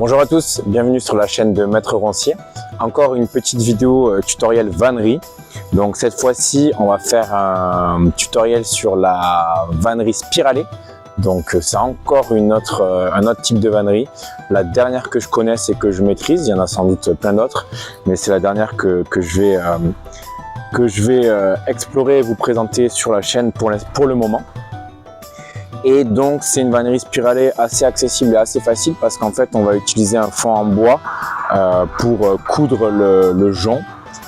Bonjour à tous, bienvenue sur la chaîne de Maître Roncier. Encore une petite vidéo tutoriel vannerie. Donc cette fois-ci, on va faire un tutoriel sur la vannerie spiralée. Donc c'est encore un autre type de vannerie. La dernière que je connaisse et que je maîtrise, il y en a sans doute plein d'autres, mais c'est la dernière que je vais explorer et vous présenter sur la chaîne pour le moment. Et donc c'est une vannerie spiralée assez accessible et assez facile parce qu'en fait on va utiliser un fond en bois pour coudre le jonc.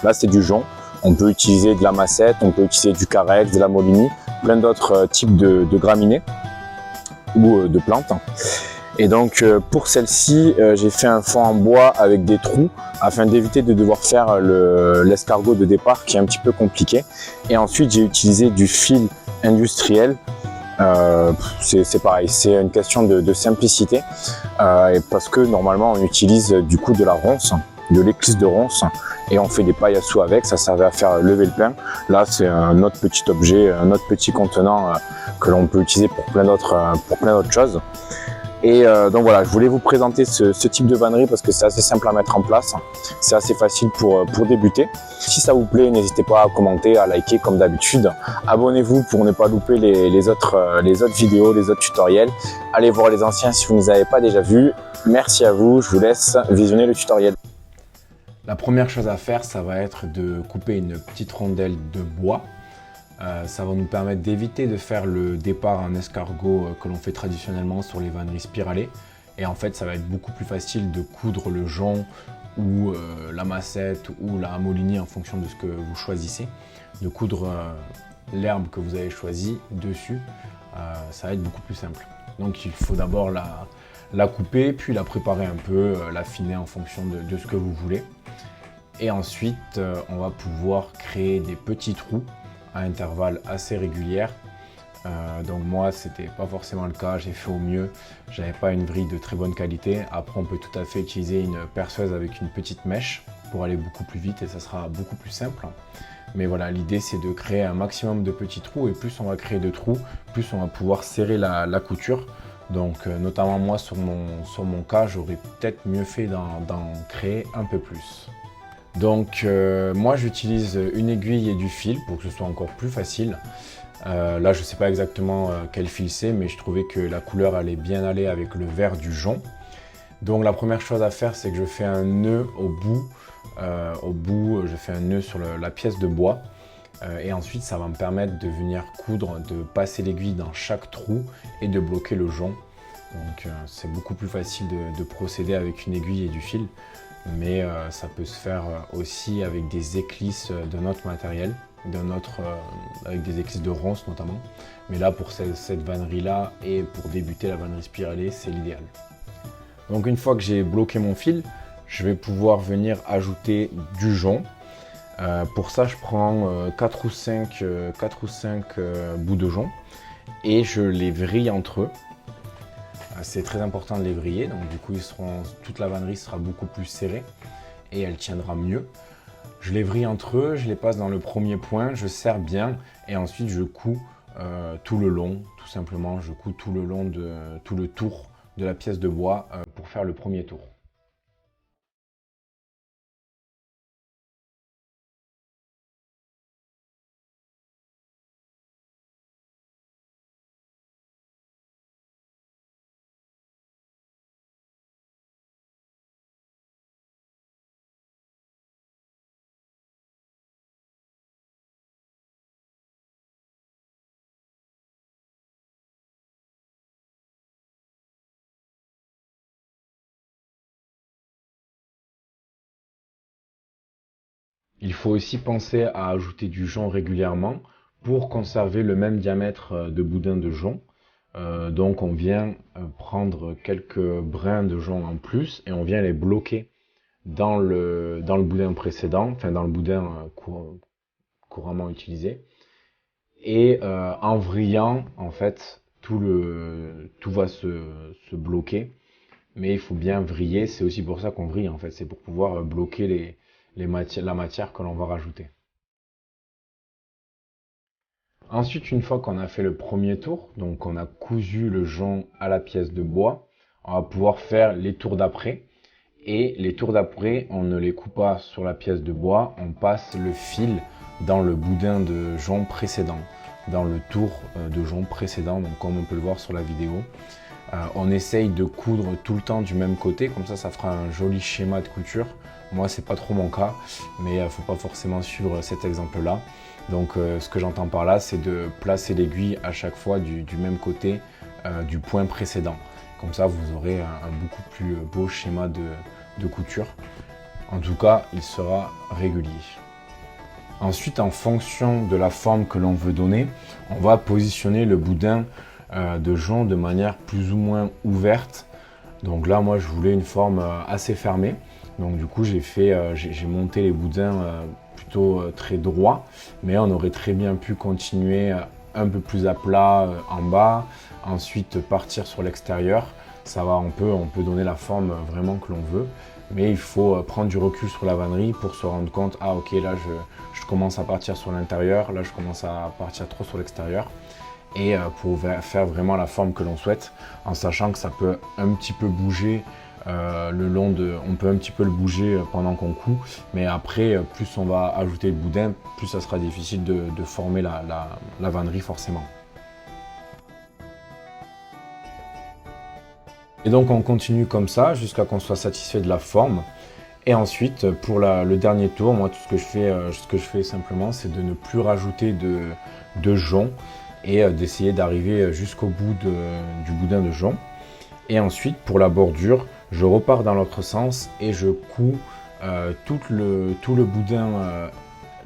Là c'est du jonc. On peut utiliser de la massette, on peut utiliser du carex, de la molini, plein d'autres types de graminées ou de plantes. Et donc pour celle-ci, j'ai fait un fond en bois avec des trous afin d'éviter de devoir faire l'escargot de départ qui est un petit peu compliqué. Et ensuite j'ai utilisé du fil industriel. C'est pareil, c'est une question de simplicité parce que normalement on utilise du coup de la ronce, de l'éclisse de ronce, et on fait des pailles à sous avec. Ça servait à faire lever le pain. Là c'est un autre petit objet, un autre petit contenant que l'on peut utiliser pour plein d'autres choses. Et donc voilà, je voulais vous présenter ce type de vannerie parce que c'est assez simple à mettre en place, c'est assez facile pour débuter. Si ça vous plaît, n'hésitez pas à commenter, à liker comme d'habitude. Abonnez-vous pour ne pas louper les autres vidéos, les autres tutoriels. Allez voir les anciens si vous ne les avez pas déjà vus. Merci à vous, je vous laisse visionner le tutoriel. La première chose à faire, ça va être de couper une petite rondelle de bois. Ça va nous permettre d'éviter de faire le départ en escargot que l'on fait traditionnellement sur les vanneries spiralées. Et en fait, ça va être beaucoup plus facile de coudre le jonc ou la massette ou la molini en fonction de ce que vous choisissez. De coudre l'herbe que vous avez choisie dessus, ça va être beaucoup plus simple. Donc il faut d'abord la couper, puis la préparer un peu, l'affiner en fonction de ce que vous voulez. Et ensuite, on va pouvoir créer des petits trous à intervalles assez réguliers. Donc moi c'était pas forcément le cas, j'ai fait au mieux, j'avais pas une vrille de très bonne qualité. Après on peut tout à fait utiliser une perceuse avec une petite mèche pour aller beaucoup plus vite et ça sera beaucoup plus simple. Mais voilà, l'idée c'est de créer un maximum de petits trous et plus on va créer de trous, plus on va pouvoir serrer la couture. Donc notamment moi sur mon cas, j'aurais peut-être mieux fait d'en créer un peu plus. Donc moi j'utilise une aiguille et du fil pour que ce soit encore plus facile. Là je ne sais pas exactement quel fil c'est, mais je trouvais que la couleur allait bien aller avec le vert du jonc. Donc la première chose à faire, c'est que je fais un nœud au bout. Je fais un nœud sur la pièce de bois. Et ensuite ça va me permettre de venir coudre, de passer l'aiguille dans chaque trou et de bloquer le jonc. Donc c'est beaucoup plus facile de procéder avec une aiguille et du fil. Mais ça peut se faire aussi avec des éclisses de notre matériel, avec des éclisses de ronce notamment. Mais là pour cette vannerie là et pour débuter la vannerie spiralée, c'est l'idéal. Donc une fois que j'ai bloqué mon fil, je vais pouvoir venir ajouter du jonc. Pour ça je prends 4 ou 5 bouts de jonc et je les vrille entre eux. C'est très important de les vriller, donc du coup toute la vannerie sera beaucoup plus serrée et elle tiendra mieux. Je les vrille entre eux, je les passe dans le premier point, je serre bien et ensuite je couds tout le long, tout simplement. Je couds tout le long de tout le tour de la pièce de bois pour faire le premier tour. Il faut aussi penser à ajouter du jonc régulièrement pour conserver le même diamètre de boudin de jonc. Donc on vient prendre quelques brins de jonc en plus et on vient les bloquer dans le boudin précédent, enfin dans le boudin couramment utilisé. Et en vrillant, en fait, tout va se bloquer. Mais il faut bien vriller, c'est aussi pour ça qu'on vrille en fait, c'est pour pouvoir bloquer la matière que l'on va rajouter. Ensuite, une fois qu'on a fait le premier tour, donc on a cousu le jonc à la pièce de bois, on va pouvoir faire les tours d'après. Et les tours d'après, on ne les coupe pas sur la pièce de bois, on passe le fil dans le boudin de jonc précédent, dans le tour de jonc précédent, donc comme on peut le voir sur la vidéo. On essaye de coudre tout le temps du même côté, comme ça fera un joli schéma de couture. Moi c'est pas trop mon cas, mais il ne faut pas forcément suivre cet exemple-là. Donc ce que j'entends par là, c'est de placer l'aiguille à chaque fois du même côté du point précédent. Comme ça vous aurez un beaucoup plus beau schéma de couture. En tout cas, il sera régulier. Ensuite, en fonction de la forme que l'on veut donner, on va positionner le boudin de jonc de manière plus ou moins ouverte. Donc là, moi, je voulais une forme assez fermée. Donc du coup, j'ai monté les boudins plutôt très droits, mais on aurait très bien pu continuer un peu plus à plat en bas, ensuite partir sur l'extérieur. Ça va, on peut donner la forme vraiment que l'on veut, mais il faut prendre du recul sur la vannerie pour se rendre compte, ah ok, là je commence à partir sur l'intérieur, là je commence à partir trop sur l'extérieur, et pour faire vraiment la forme que l'on souhaite, en sachant que ça peut un petit peu bouger on peut un petit peu le bouger pendant qu'on coud, mais après plus on va ajouter le boudin, plus ça sera difficile de former la vannerie forcément. Et donc on continue comme ça jusqu'à qu'on soit satisfait de la forme. Et ensuite pour le dernier tour, moi tout ce que je fais simplement, c'est de ne plus rajouter de jonc et d'essayer d'arriver jusqu'au bout du boudin de jonc. Et ensuite pour la bordure, je repars dans l'autre sens et je couds tout le boudin,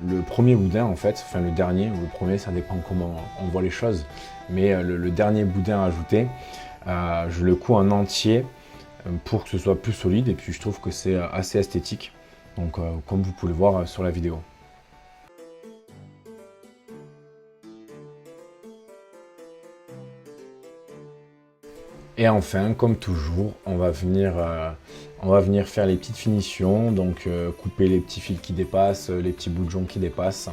le premier boudin en fait, enfin le dernier ou le premier, ça dépend comment on voit les choses, mais le dernier boudin ajouté, je le couds en entier pour que ce soit plus solide, et puis je trouve que c'est assez esthétique, donc comme vous pouvez le voir sur la vidéo. Et enfin, comme toujours, on va venir faire les petites finitions, donc couper les petits fils qui dépassent, les petits bouts de jonc qui dépassent,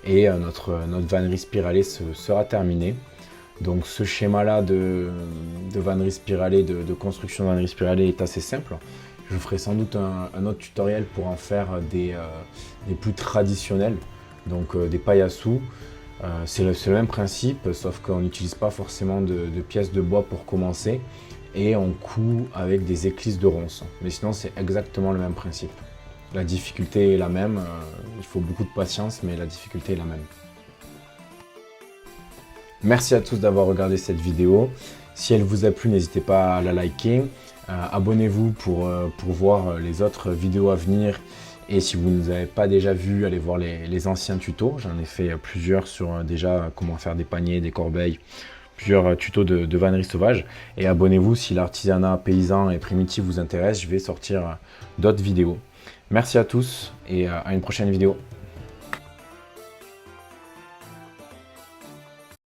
et notre vannerie spiralée sera terminée. Donc ce schéma-là de vannerie spiralée, de construction de vannerie spiralée est assez simple. Je ferai sans doute un autre tutoriel pour en faire des plus traditionnels, donc des pailles à sous. C'est le même principe, sauf qu'on n'utilise pas forcément de pièces de bois pour commencer, et on coud avec des éclisses de ronces. Mais sinon c'est exactement le même principe. La difficulté est la même, il faut beaucoup de patience, mais la difficulté est la même. Merci à tous d'avoir regardé cette vidéo. Si elle vous a plu, n'hésitez pas à la liker. Abonnez-vous pour voir les autres vidéos à venir. Et si vous ne nous avez pas déjà vu, allez voir les anciens tutos. J'en ai fait plusieurs sur déjà comment faire des paniers, des corbeilles, plusieurs tutos de vannerie sauvage. Et abonnez-vous si l'artisanat paysan et primitif vous intéresse. Je vais sortir d'autres vidéos. Merci à tous et à une prochaine vidéo.